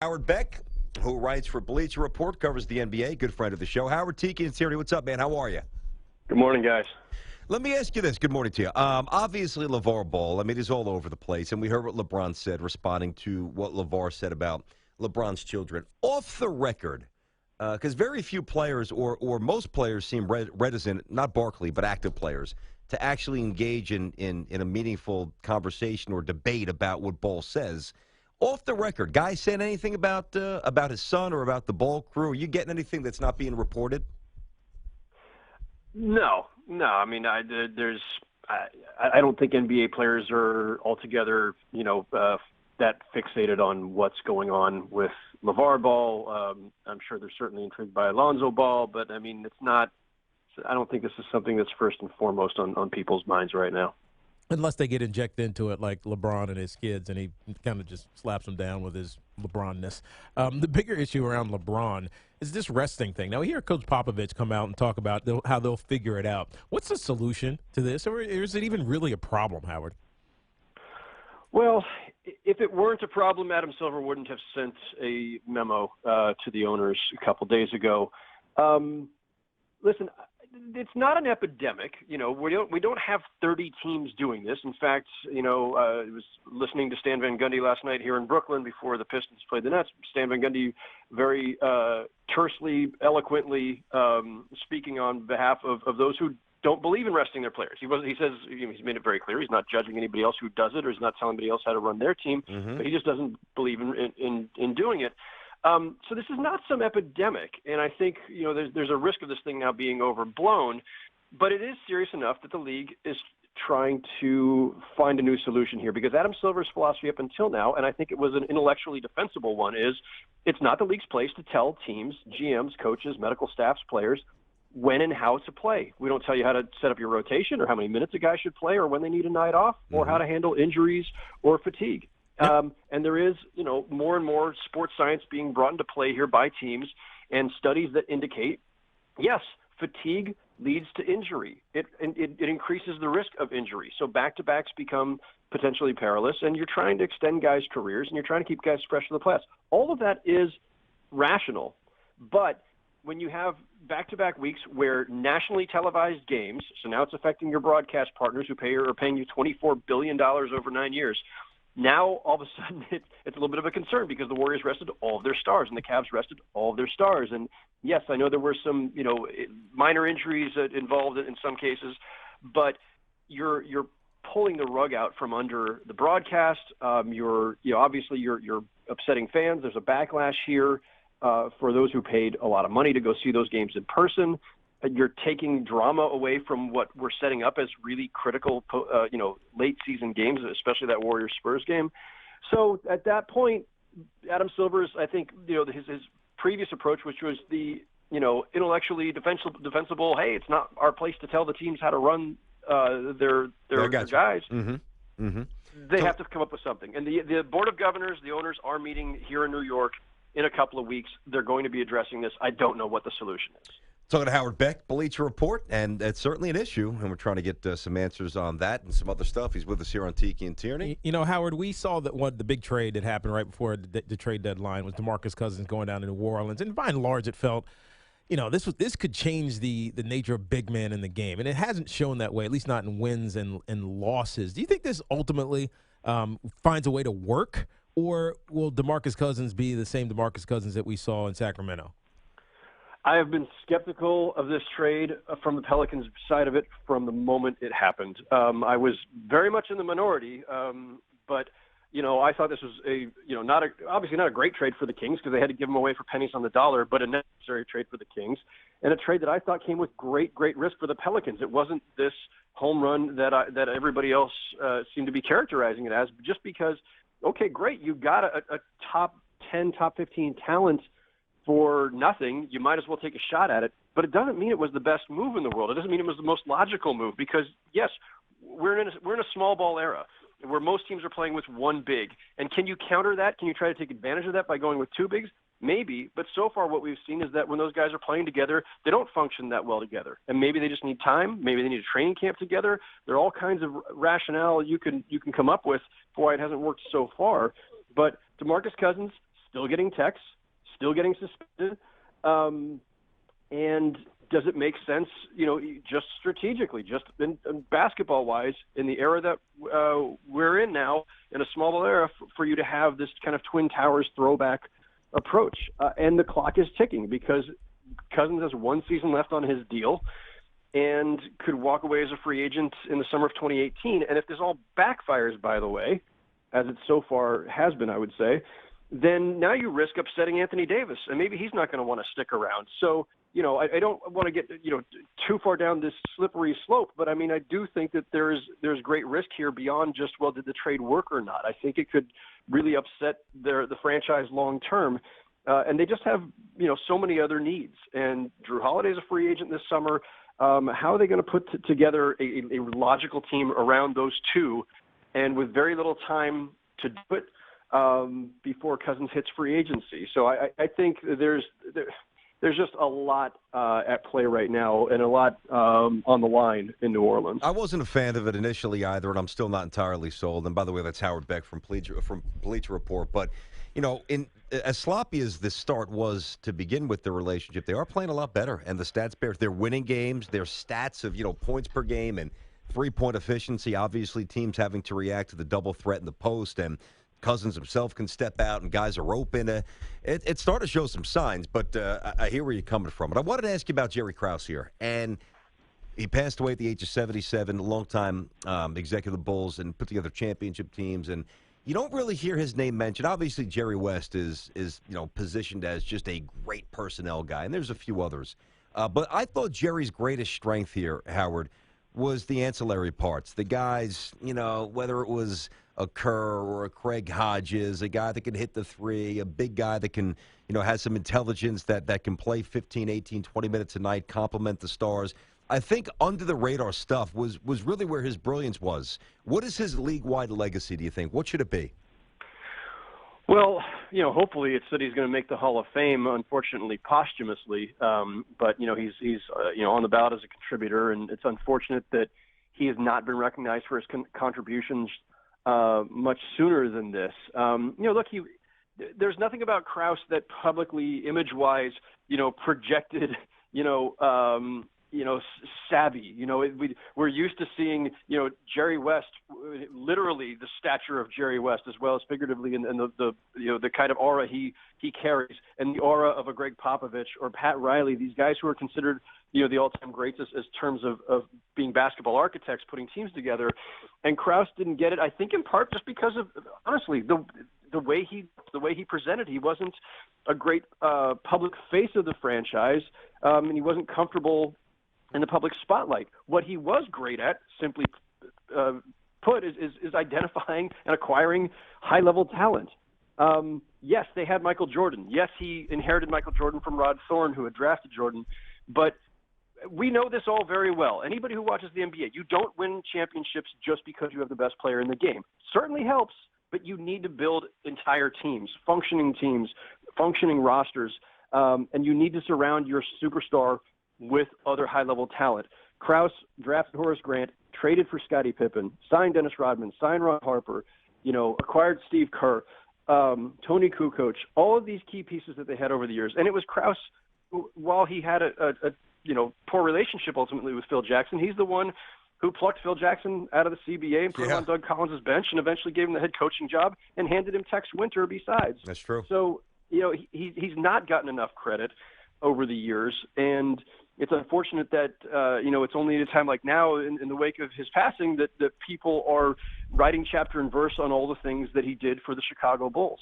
Howard Beck, who writes for Bleacher Report, covers the NBA, good friend of the show. Howard, Tiki, and Tierney, what's up, man? How are you? Good morning, guys. Let me ask you this. Good morning to you. Obviously, LeVar Ball, it's all over the place, and we heard what LeBron said, responding to what LeVar said about LeBron's children. Off the record, because very few players, or most players, seem reticent, not Barkley, but active players, to actually engage in a meaningful conversation or debate about what Ball says. Off the record, guy saying anything about his son or about the Ball crew? Are you getting anything that's not being reported? No. I mean, I don't think NBA players are altogether, that fixated on what's going on with LeVar Ball. I'm sure they're certainly intrigued by Alonzo Ball, but I mean, it's not. I don't think this is something that's first and foremost on people's minds right now. Unless they get injected into it like LeBron and his kids, and he kind of just slaps them down with his LeBron-ness. The bigger issue around LeBron is this resting thing. Now, we hear Coach Popovich come out and talk about how they'll figure it out. What's the solution to this, or is it even really a problem, Howard? Well, if it weren't a problem, Adam Silver wouldn't have sent a memo to the owners a couple days ago. Listen, it's not an epidemic. We don't have 30 teams doing this. In fact, I was listening to Stan Van Gundy last night here in Brooklyn before the Pistons played the Nets. Stan Van Gundy very tersely, eloquently speaking on behalf of those who don't believe in resting their players. He says he's made it very clear he's not judging anybody else who does it, or he's not telling anybody else how to run their team, but he just doesn't believe in doing it. So this is not some epidemic, and I think there's a risk of this thing now being overblown, but it is serious enough that the league is trying to find a new solution here, because Adam Silver's philosophy up until now, and I think it was an intellectually defensible one, is it's not the league's place to tell teams, GMs, coaches, medical staffs, players when and how to play. We don't tell you how to set up your rotation or how many minutes a guy should play or when they need a night off or how to handle injuries or fatigue. And there is, more and more sports science being brought into play here by teams, and studies that indicate, yes, fatigue leads to injury. It increases the risk of injury. So back-to-backs become potentially perilous, and you're trying to extend guys' careers, and you're trying to keep guys fresh for the playoffs. All of that is rational, but when you have back-to-back weeks where nationally televised games, so now it's affecting your broadcast partners who are paying you $24 billion over 9 years. Now, all of a sudden, it's a little bit of a concern, because the Warriors rested all of their stars and the Cavs rested all of their stars. And, yes, I know there were some, minor injuries involved in some cases, but you're pulling the rug out from under the broadcast. Obviously you're upsetting fans. There's a backlash here for those who paid a lot of money to go see those games in person. You're taking drama away from what we're setting up as really critical, late season games, especially that Warriors-Spurs game. So at that point, Adam Silver's, I think, his previous approach, which was the, intellectually defensible, hey, it's not our place to tell the teams how to run their guys. They have to come up with something. And the Board of Governors, the owners, are meeting here in New York in a couple of weeks. They're going to be addressing this. I don't know what the solution is. Talking to Howard Beck, Bleacher Report, and it's certainly an issue, and we're trying to get some answers on that and some other stuff. He's with us here on Tiki and Tierney. Howard, we saw that the big trade that happened right before the trade deadline was DeMarcus Cousins going down to New Orleans, and by and large, it felt, this could change the nature of big men in the game, and it hasn't shown that way, at least not in wins and losses. Do you think this ultimately finds a way to work, or will DeMarcus Cousins be the same DeMarcus Cousins that we saw in Sacramento? I have been skeptical of this trade from the Pelicans side of it from the moment it happened. I was very much in the minority, but I thought this was obviously not a great trade for the Kings, because they had to give him away for pennies on the dollar, but a necessary trade for the Kings, and a trade that I thought came with great risk for the Pelicans. It wasn't this home run that everybody else seemed to be characterizing it as, just because, okay, great, you got a top 10, top 15 talent for nothing. You might as well take a shot at it, but it doesn't mean it was the best move in the world. It doesn't mean it was the most logical move, because yes, we're in a small ball era where most teams are playing with one big. And can you counter that? Can you try to take advantage of that by going with two bigs? Maybe, but so far what we've seen is that when those guys are playing together, they don't function that well together. And maybe they just need time. Maybe they need a training camp together. There are all kinds of rationale you can come up with for why it hasn't worked so far. But DeMarcus Cousins still getting texts, still getting suspended, and does it make sense, just strategically, just in basketball-wise, in the era that we're in now, in a small ball era, for you to have this kind of Twin Towers throwback approach? And the clock is ticking because Cousins has one season left on his deal and could walk away as a free agent in the summer of 2018. And if this all backfires, by the way, as it so far has been, I would say, then now you risk upsetting Anthony Davis, and maybe he's not going to want to stick around. So, I don't want to get, too far down this slippery slope, but I mean, I do think that there's great risk here beyond just, well, did the trade work or not? I think it could really upset the franchise long term. And they just have, so many other needs. And Drew Holiday's a free agent this summer. How are they going to put together a logical team around those two, and with very little time to do it before Cousins hits free agency? So I think there's just a lot at play right now, and a lot on the line in New Orleans. I wasn't a fan of it initially either, and I'm still not entirely sold. And by the way, that's Howard Beck from Bleacher Report. But as sloppy as this start was to begin with the relationship, they are playing a lot better, and the stats bear. They're winning games. Their stats of points per game and three-point efficiency. Obviously, teams having to react to the double threat in the post, and Cousins himself can step out, and guys are open. It's starting to show some signs, but I hear where you're coming from. But I wanted to ask you about Jerry Krause here. And he passed away at the age of 77, a longtime executive of the Bulls, and put together championship teams. And you don't really hear his name mentioned. Obviously, Jerry West is positioned as just a great personnel guy, and there's a few others. But I thought Jerry's greatest strength here, Howard, was the ancillary parts. The guys, whether it was a Kerr or a Craig Hodges, a guy that can hit the three, a big guy that can, has some intelligence that can play 15, 18, 20 minutes a night, complement the stars. I think under-the-radar stuff was really where his brilliance was. What is his league-wide legacy, do you think? What should it be? Well, hopefully it's that he's going to make the Hall of Fame, unfortunately, posthumously. But, he's on the ballot as a contributor, and it's unfortunate that he has not been recognized for his contributions much sooner than this. Look, there's nothing about Krause that publicly, image-wise, projected, savvy. We're used to seeing, Jerry West, literally the stature of Jerry West, as well as figuratively, and the kind of aura he carries, and the aura of a Greg Popovich or Pat Riley, these guys who are considered, the all-time greats as terms of being basketball architects, putting teams together. And Krause didn't get it, I think, in part just because of, honestly, the way he presented. He wasn't a great public face of the franchise, and he wasn't comfortable in the public spotlight. What he was great at, simply put, is identifying and acquiring high-level talent. Yes, they had Michael Jordan. Yes, he inherited Michael Jordan from Rod Thorne, who had drafted Jordan. But we know this all very well. Anybody who watches the NBA, you don't win championships just because you have the best player in the game. Certainly helps, but you need to build entire teams, functioning rosters, and you need to surround your superstar with other high-level talent. Krause drafted Horace Grant, traded for Scottie Pippen, signed Dennis Rodman, signed Ron Harper, acquired Steve Kerr, Tony Kukoc, all of these key pieces that they had over the years. And it was Krause, who, while he had a poor relationship ultimately with Phil Jackson, he's the one who plucked Phil Jackson out of the CBA and put him on Doug Collins' bench, and eventually gave him the head coaching job and handed him Tex Winter besides. That's true. So, he's not gotten enough credit over the years, and it's unfortunate that, it's only at a time like now in the wake of his passing that people are writing chapter and verse on all the things that he did for the Chicago Bulls.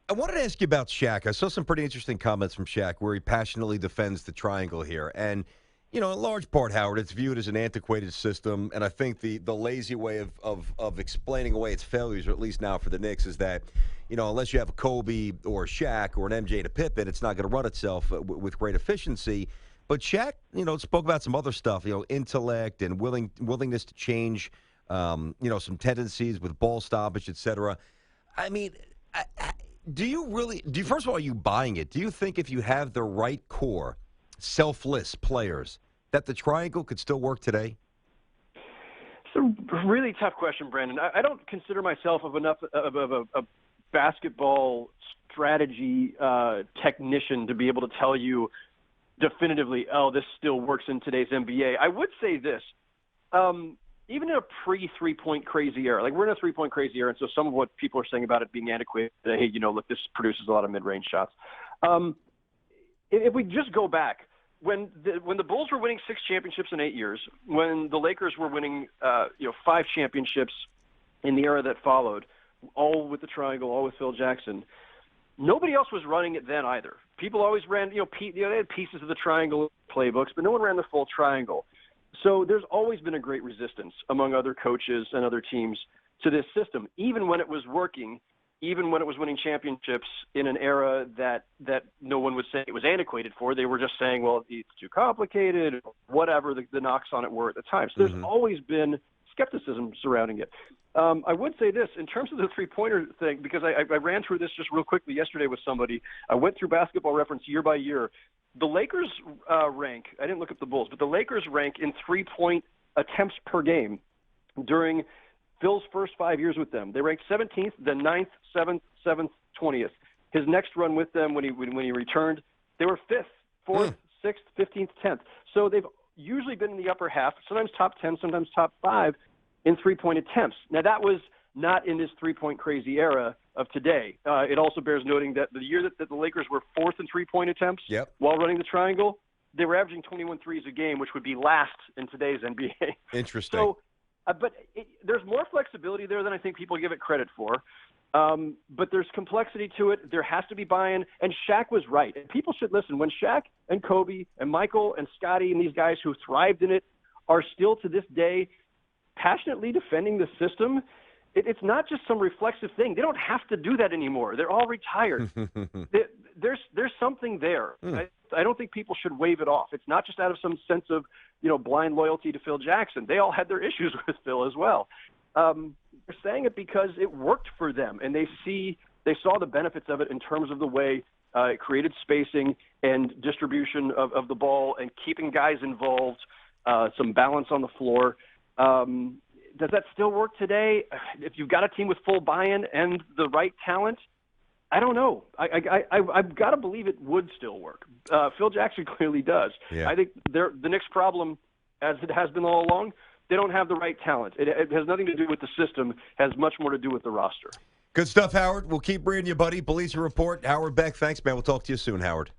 I wanted to ask you about Shaq. I saw some pretty interesting comments from Shaq where he passionately defends the triangle here. And, in large part, Howard, it's viewed as an antiquated system. And I think the lazy way of explaining away its failures, or at least now for the Knicks, is that, unless you have a Kobe or a Shaq or an MJ to Pippen, it's not going to run itself with great efficiency. But Shaq, spoke about some other stuff, intellect and willingness to change, some tendencies with ball stoppage, et cetera. I mean, first of all, are you buying it? Do you think if you have the right core, selfless players, that the triangle could still work today? It's a really tough question, Brandon. I don't consider myself of enough of a basketball strategy technician to be able to tell you definitively, oh, this still works in today's NBA. I would say this. Even in a pre-3-point crazy era, like we're in a 3-point crazy era, and so some of what people are saying about it being antiquated, hey, look, this produces a lot of mid-range shots. If we just go back, when the Bulls were winning 6 championships in 8 years, when the Lakers were winning 5 championships in the era that followed, all with the triangle, all with Phil Jackson, nobody else was running it then either. People always ran, they had pieces of the triangle playbooks, but no one ran the full triangle. So there's always been a great resistance among other coaches and other teams to this system, even when it was working, even when it was winning championships in an era that no one would say it was antiquated for. They were just saying, well, it's too complicated, whatever the knocks on it were at the time. So there's always been skepticism surrounding it. I would say this, in terms of the three-pointer thing, because I ran through this just real quickly yesterday with somebody. I went through Basketball Reference year by year. The Lakers rank, I didn't look up the Bulls, but the Lakers rank in three-point attempts per game during Phil's first 5 years with them. They ranked 17th, then 9th, 7th, 7th, 20th. His next run with them when he returned, they were 5th, 4th, 6th, 15th, 10th. So they've usually been in the upper half, sometimes top 10, sometimes top 5 in three-point attempts. Now, that was not in this three-point crazy era of today. It also bears noting that the year that the Lakers were 4th in three-point attempts while running the triangle, they were averaging 21 threes a game, which would be last in today's NBA. Interesting. So, but there's more flexibility there than I think people give it credit for. But there's complexity to it. There has to be buy-in. And Shaq was right. And people should listen. When Shaq and Kobe and Michael and Scotty and these guys who thrived in it are still to this day passionately defending the system, it's not just some reflexive thing. They don't have to do that anymore. They're all retired. There's something there. I don't think people should wave it off. It's not just out of some sense of blind loyalty to Phil Jackson. They all had their issues with Phil as well. They're saying it because it worked for them, and they saw the benefits of it in terms of the way it created spacing and distribution of the ball and keeping guys involved, some balance on the floor. Does that still work today? If you've got a team with full buy-in and the right talent, I don't know. I've got to believe it would still work. Phil Jackson clearly does. Yeah. I think the Knicks' problem, as it has been all along, they don't have the right talent. It has nothing to do with the system. It has much more to do with the roster. Good stuff, Howard. We'll keep reading you, buddy. Bleacher Report. Howard Beck, thanks, man. We'll talk to you soon, Howard.